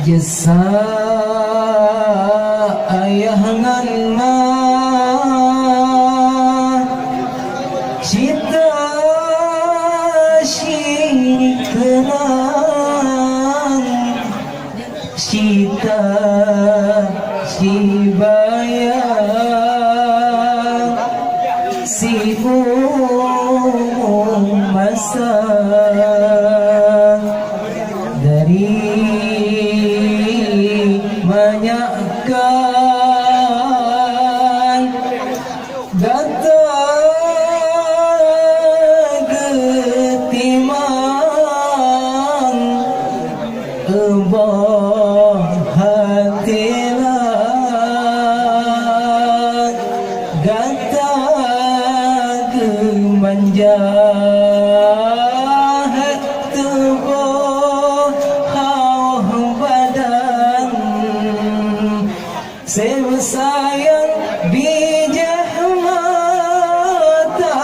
jasa ayah ngan ma cita si kenang cita si bayang si masa dari banyakkan gata getimang ebah hatilah gata gemanja saya sayang bijah mata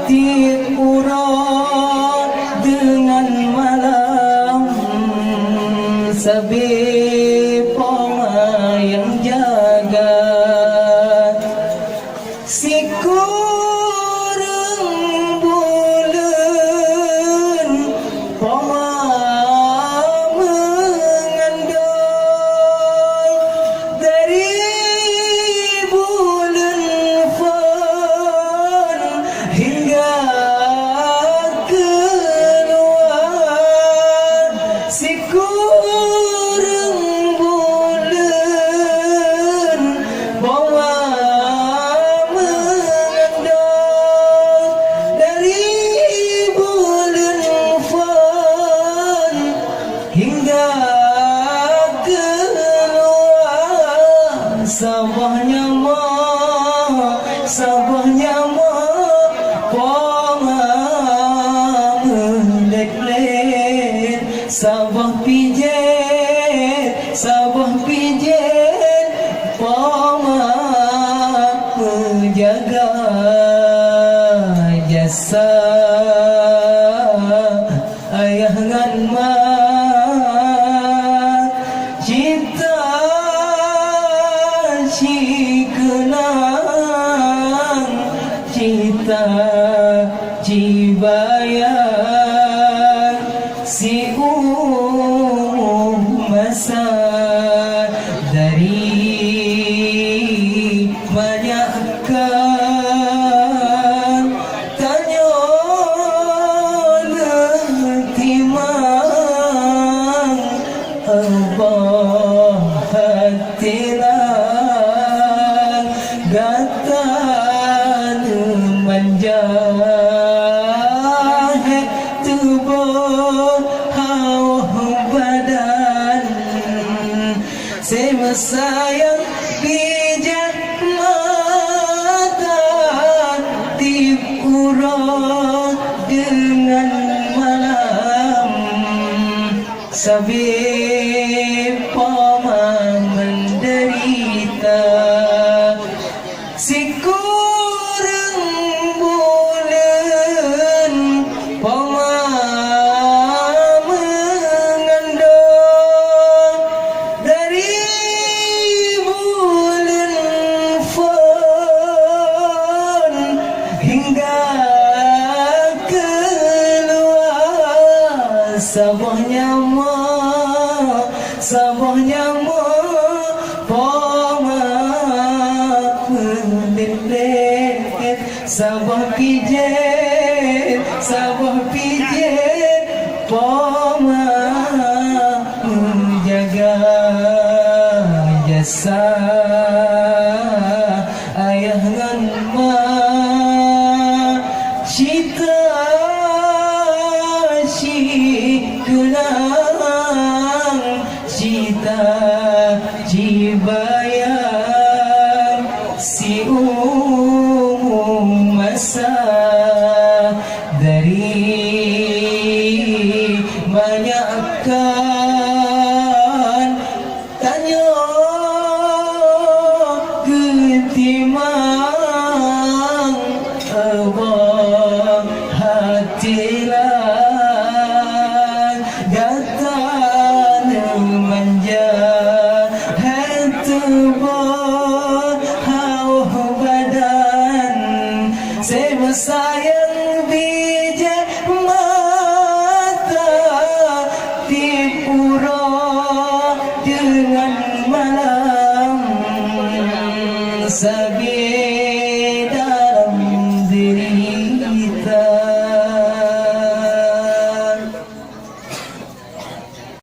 tiurang dengan malam sabi yang jaga si kurang bulan hingga keluar sabahnya poma melek-lek sabah pijet poma menjaga jasa ayah ngan ma cita si kenang cita si bayang si masa dari banyakkan tanya timang Allah hatilah gatan menjahit tubuh badan saya sayang bijak mata tiurang dengan malam sabi menderita si kurang bulan poma mengandung dari bulan fon hingga keluar sabahnya poma melek sabah pijet poma menjaga jasa ayah ngan ma cita si kenang cita si bayang si masa dari banyakkan